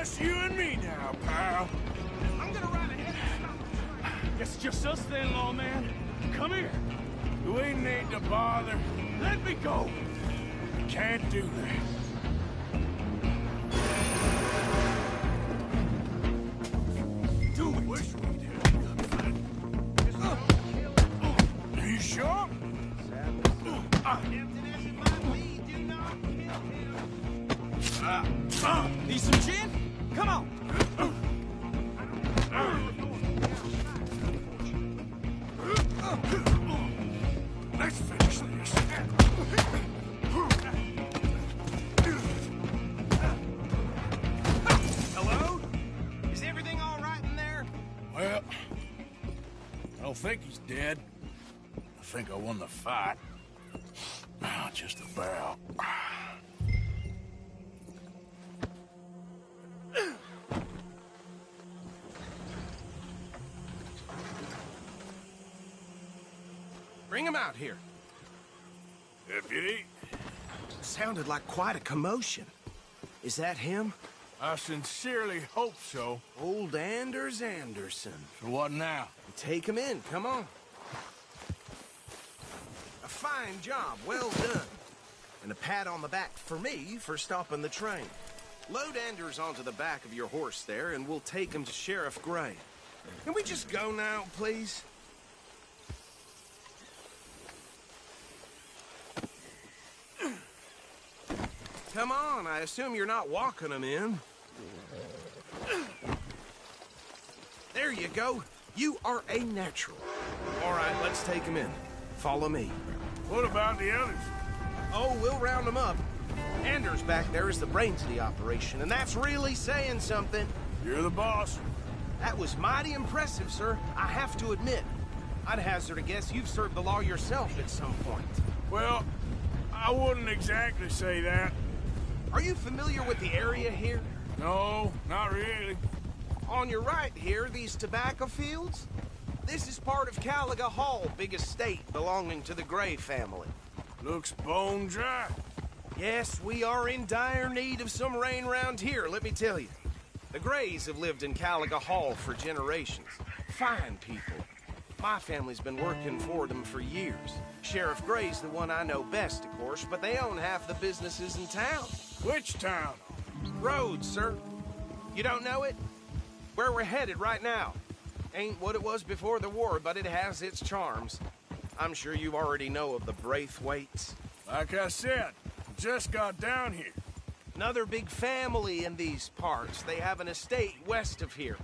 Just you and me now, pal. I'm gonna ride ahead and stop the train. It's just us then, lawman. Come here. We need to bother. Let me go. Can't do that. Do it. Wish we did. Are you sure? Emptiness in my lead. Do not kill him. Need some gin? Come on. Let's finish this. Hello? Is everything all right in there? Well, I don't think he's dead. I think I won the fight. Just about. Bring him out here. Deputy, Sounded like quite a commotion. Is that him? I sincerely hope so. Old Anders Anderson. So what now? Take him in, come on. A fine job, well done. And a pat on the back for me for stopping the train. Load Anders onto the back of your horse there, and we'll take him to Sheriff Gray. Can we just go now, please? Come on, I assume you're not walking him in. There you go. You are a natural. All right, let's take him in. Follow me. What about the others? Oh, we'll round them up. Anders back there is the brains of the operation, and that's really saying something. You're the boss. That was mighty impressive, sir. I have to admit. I'd hazard a guess you've served the law yourself at some point. Well, I wouldn't exactly say that. Are you familiar with the area here? No, not really. On your right here, these tobacco fields? This is part of Caliga Hall, big estate belonging to the Gray family. Looks bone dry. Yes, we are in dire need of some rain round here, let me tell you. The Grays have lived in Caliga Hall for generations. Fine people. My family's been working for them for years. Sheriff Gray's the one I know best, of course, but they own half the businesses in town. Which town? Rhodes, sir. You don't know it? Where we're headed right now. Ain't what it was before the war, but it has its charms. I'm sure you already know of the Braithwaites. Like I said, just got down here. Another big family in these parts. They have an estate west of here.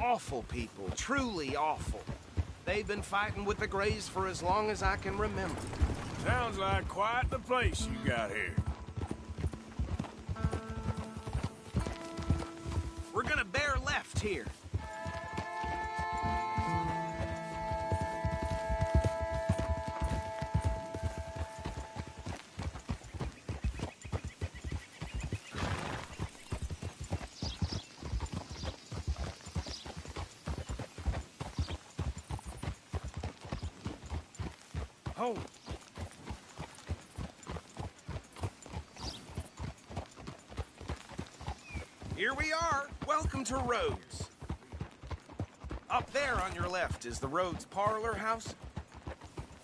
Awful people, truly awful. They've been fighting with the Grays for as long as I can remember. Sounds like quite the place you got here. We're gonna bear left here. Oh. Here we are. Welcome to Rhodes. Up there on your left is the Rhodes Parlor House.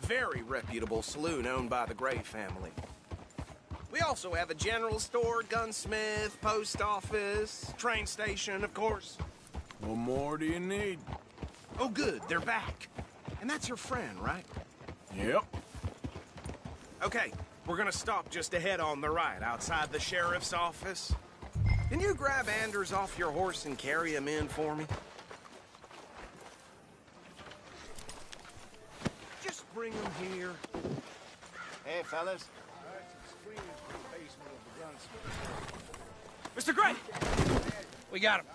Very reputable saloon owned by the Gray family. We also have a general store, gunsmith, post office, train station, of course. What more do you need? Oh, good. They're back. And that's your friend, right? Yep. Okay, we're gonna stop just ahead on the right, outside the sheriff's office. Can you grab Anders off your horse and carry him in for me? Just bring him here. Hey, fellas. Mr. Gray! We got him.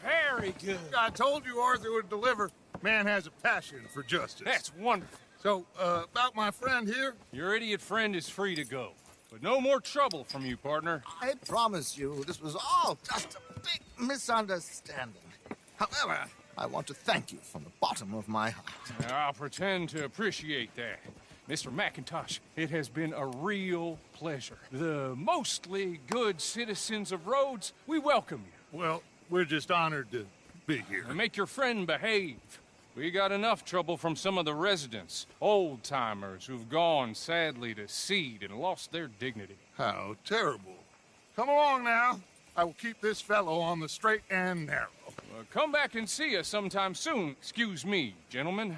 Very good. I told you Arthur would deliver. Man has a passion for justice. That's wonderful. So, about my friend here? Your idiot friend is free to go. But no more trouble from you, partner. I promise you, this was all just a big misunderstanding. However, I want to thank you from the bottom of my heart. I'll pretend to appreciate that. Mr. McIntosh, it has been a real pleasure. The mostly good citizens of Rhodes, we welcome you. Well, We're just honored to be here. And make your friend behave. We got enough trouble from some of the residents, old-timers who've gone, sadly, to seed and lost their dignity. How terrible. Come along now. I will keep this fellow on the straight and narrow. Come back and see us sometime soon. Excuse me, gentlemen.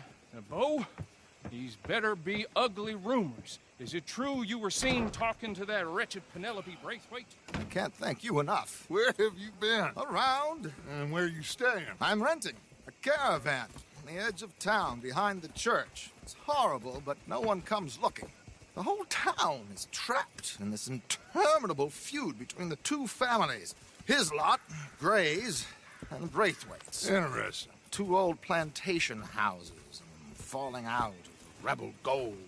Bo, these better be ugly rumors. Is it true you were seen talking to that wretched Penelope Braithwaite? I can't thank you enough. Where have you been? Around. And where are you staying? I'm renting a caravan on the edge of town behind the church. It's horrible, but no one comes looking. The whole town is trapped in this interminable feud between the two families. His lot, Gray's, and Braithwaite's. Interesting. Two old plantation houses, and falling out of rebel gold,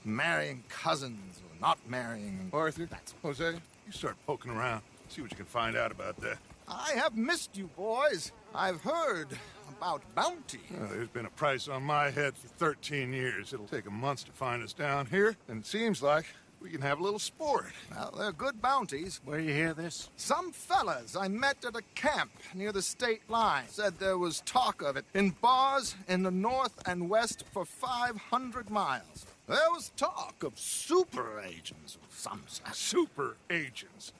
and marrying cousins or not marrying. Arthur, Jose, you start poking around. See what you can find out about that. I have missed you, boys. I've heard about bounty. Well, there's been a price on my head for 13 years. It'll take 'em months to find us down here, and it seems like we can have a little sport. Well, they're good bounties. Where you hear this? Some fellas I met at a camp near the state line said there was talk of it in bars in the north and west for 500 miles. There was talk of super agents of some sort. Super agents.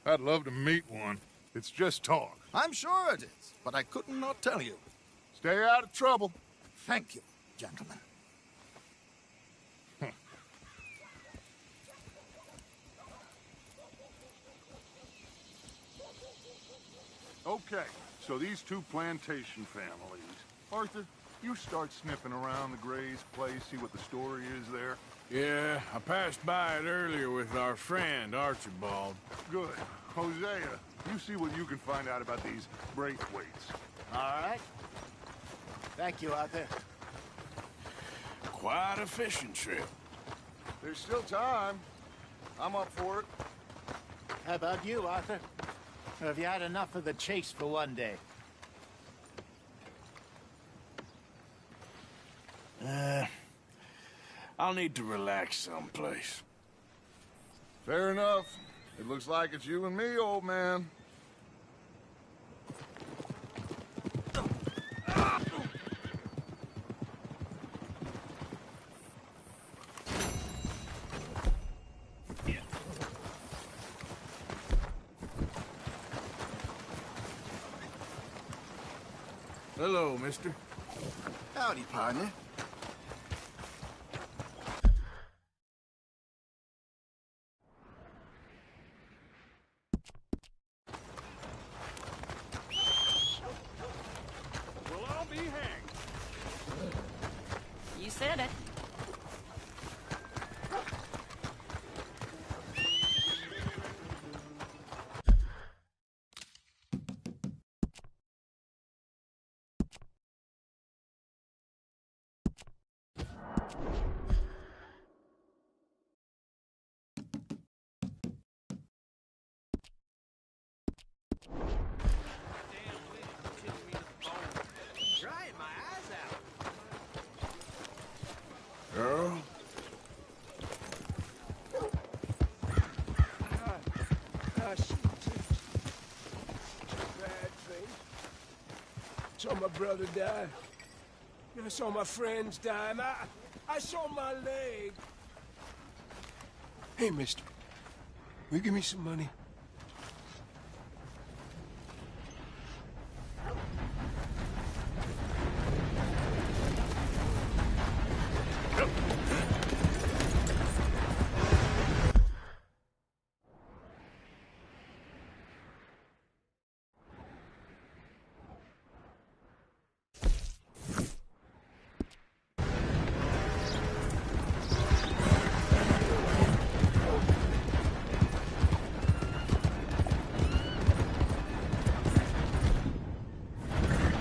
I'd love to meet one. It's just talk. I'm sure it is, but I couldn't not tell you. Stay out of trouble. Thank you, gentlemen. Okay, so these two plantation families. Arthur, you start sniffing around the Gray's place, see what the story is there. Yeah, I passed by it earlier with our friend, Archibald. Good. Hosea, you see what you can find out about these Braithwaites. All right. Thank you, Arthur. Quite a fishing trip. There's still time. I'm up for it. How about you, Arthur? Or have you had enough of the chase for one day? I'll need to relax someplace. Fair enough. It looks like it's you and me, old man. Hello, mister. Howdy, partner. Well, I'll be hanged. You said it. Drying my eyes out. Girl? Bad thing. Saw my brother die. I saw my friends die. I saw my leg. Hey, mister. Will you give me some money?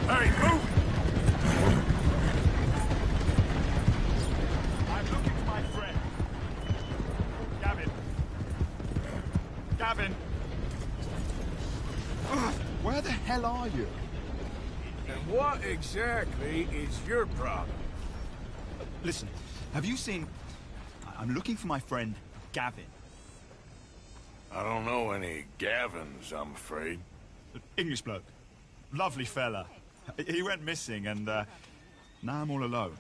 Hey, move! I'm looking for my friend. Gavin. Gavin! Where the hell are you? And what exactly is your problem? Listen, have you seen... I'm looking for my friend, Gavin. I don't know any Gavins, I'm afraid. English bloke. Lovely fella. He went missing and, now I'm all alone.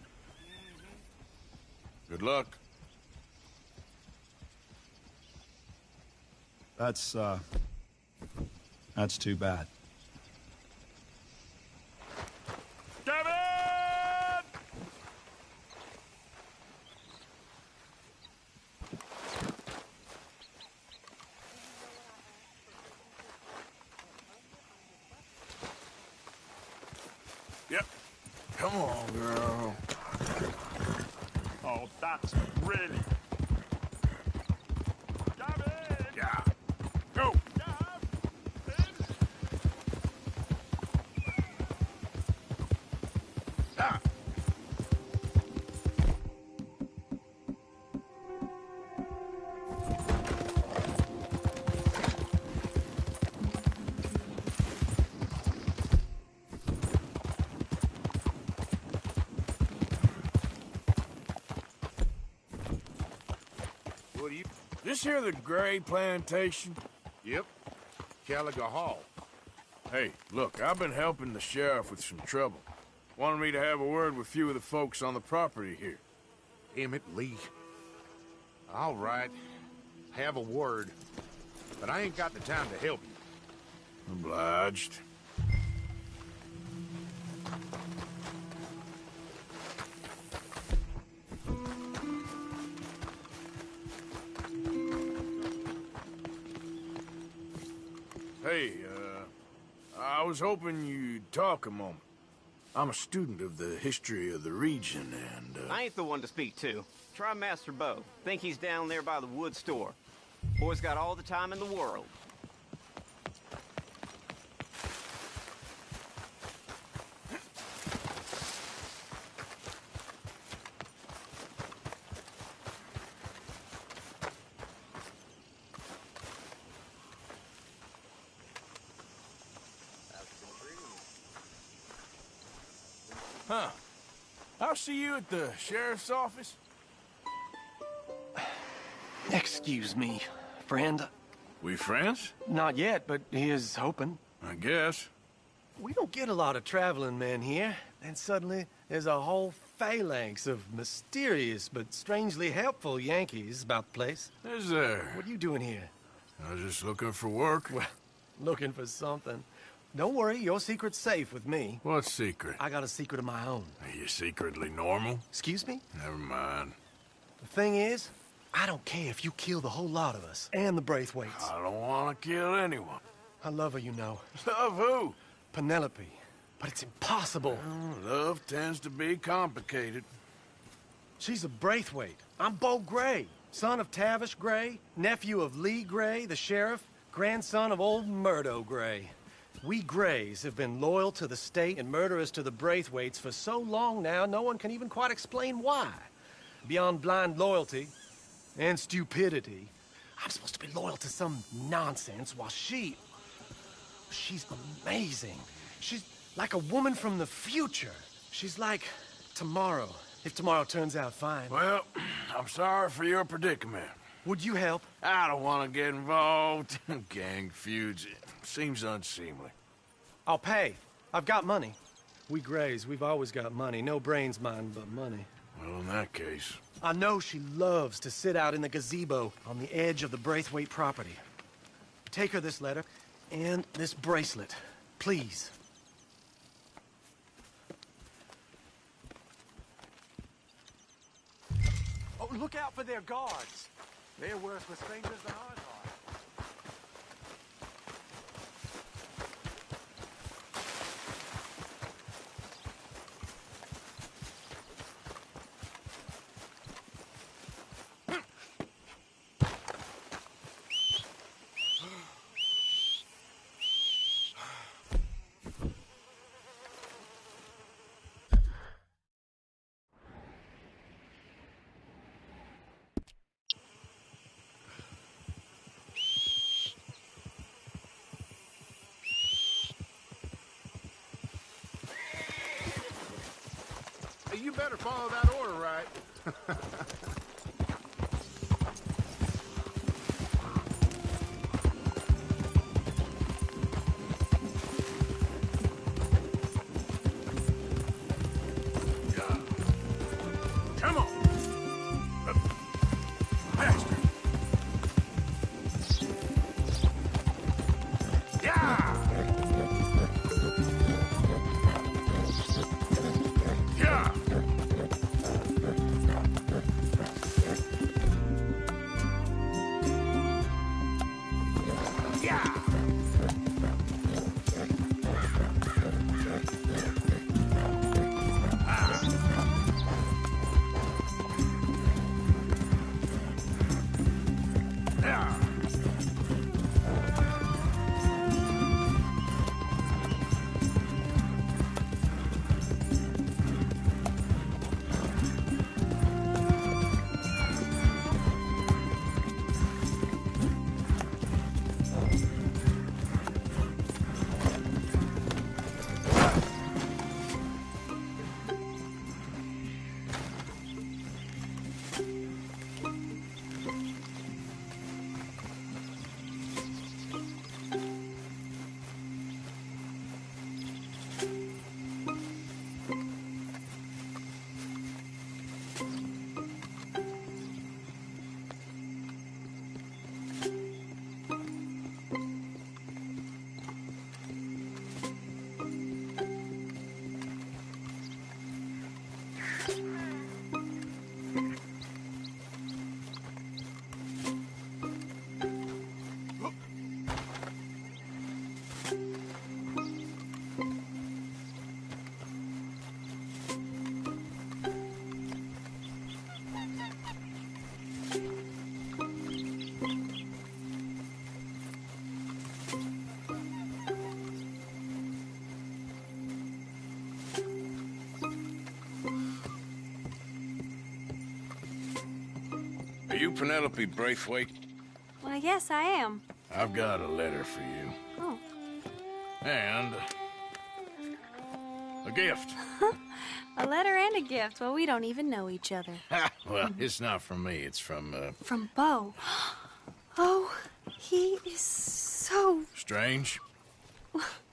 Good luck. That's too bad. Kevin! Yep. Come on, girl. Oh, that's really... Kevin! Yeah. Go. Ah. What do you... This here the Gray Plantation? Yep. Caliga Hall. Hey, look, I've been helping the sheriff with some trouble. Wanted me to have a word with a few of the folks on the property here. Emmett Lee. All right. Have a word. But I ain't got the time to help you. Obliged. Hey, I was hoping you'd talk a moment. I'm a student of the history of the region, and, I ain't the one to speak to. Try Master Bo. Think he's down there by the wood store. Boy's got all the time in the world. Huh. I'll see you at the sheriff's office. Excuse me, friend. We friends? Not yet, but he is hoping. I guess. We don't get a lot of traveling men here, and suddenly there's a whole phalanx of mysterious but strangely helpful Yankees about the place. Is there? What are you doing here? I was just looking for work. Well, looking for something. Don't worry, your secret's safe with me. What secret? I got a secret of my own. Are you secretly normal? Excuse me? Never mind. The thing is, I don't care if you kill the whole lot of us, and the Braithwaites. I don't want to kill anyone. I love her, you know. Love who? Penelope. But it's impossible. Well, love tends to be complicated. She's a Braithwaite. I'm Bo Gray, son of Tavish Gray, nephew of Lee Gray, the sheriff, grandson of old Murdo Gray. We Grays have been loyal to the state and murderous to the Braithwaites for so long now, no one can even quite explain why. Beyond blind loyalty and stupidity, I'm supposed to be loyal to some nonsense while she's amazing. She's like a woman from the future. She's like tomorrow, if tomorrow turns out fine. Well, I'm sorry for your predicament. Would you help? I don't want to get involved. Gang feuds. It seems unseemly. I'll pay. I've got money. We Grays, we've always got money. No brains, mind, but money. Well, in that case... I know she loves to sit out in the gazebo on the edge of the Braithwaite property. Take her this letter and this bracelet, please. Oh, look out for their guards. They're worse with strangers than ours are. You better follow that order right. Are you Penelope Braithwaite? Well, yes, I am. I've got a letter for you. Oh. And a gift. A letter and a gift. Well, we don't even know each other. Well, it's not from me. It's from, From Bo. Oh, he is so... Strange?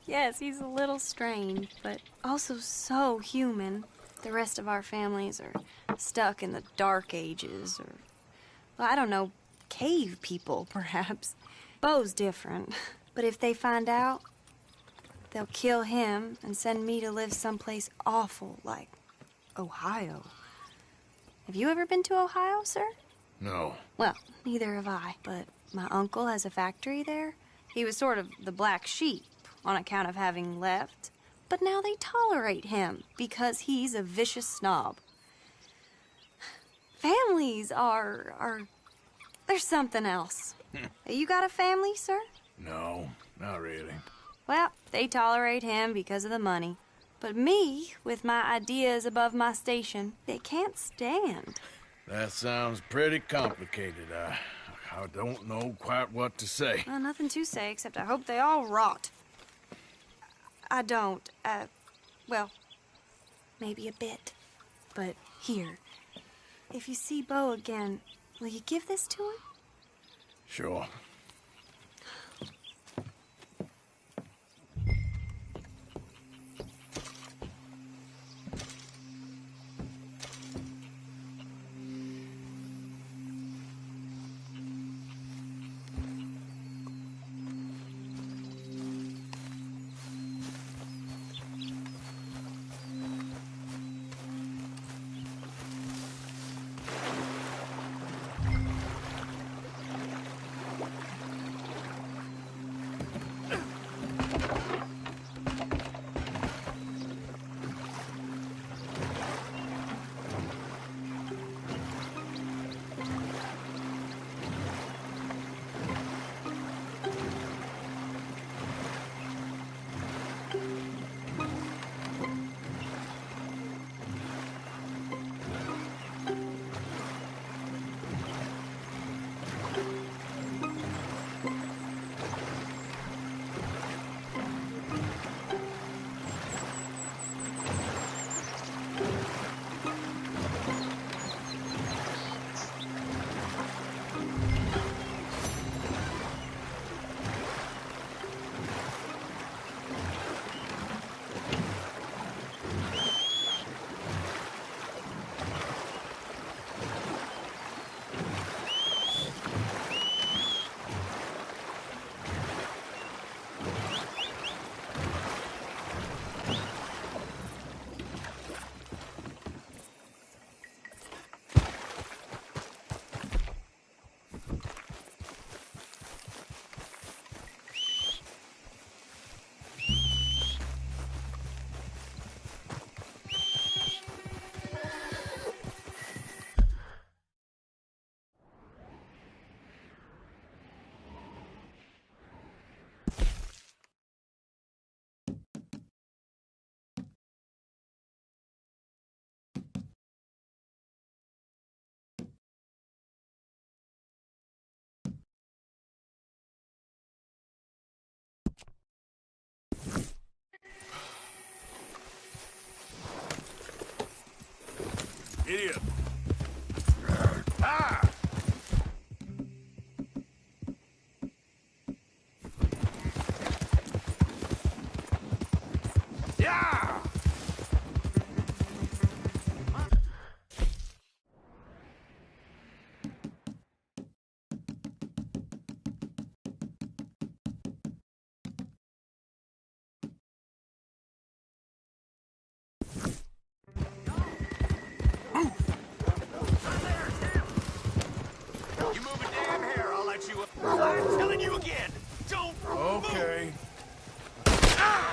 Yes, he's a little strange, but also so human. The rest of our families are stuck in the Dark Ages, or... Well, I don't know, cave people, perhaps. Bo's different. But if they find out, they'll kill him and send me to live someplace awful like Ohio. Have you ever been to Ohio, sir? No. Well, neither have I, but my uncle has a factory there. He was sort of the black sheep on account of having left, but now they tolerate him because he's a vicious snob. Families are there's something else. You got a family, sir? No, not really. Well, they tolerate him because of the money. But me, with my ideas above my station, they can't stand. That sounds pretty complicated. I don't know quite what to say. Well, nothing to say, except I hope they all rot. I don't, well, maybe a bit. But here, if you see Bo again, will you give this to him? Sure. Idiot. Ah! Yeah! I'm telling you again, don't Okay. move. Ah!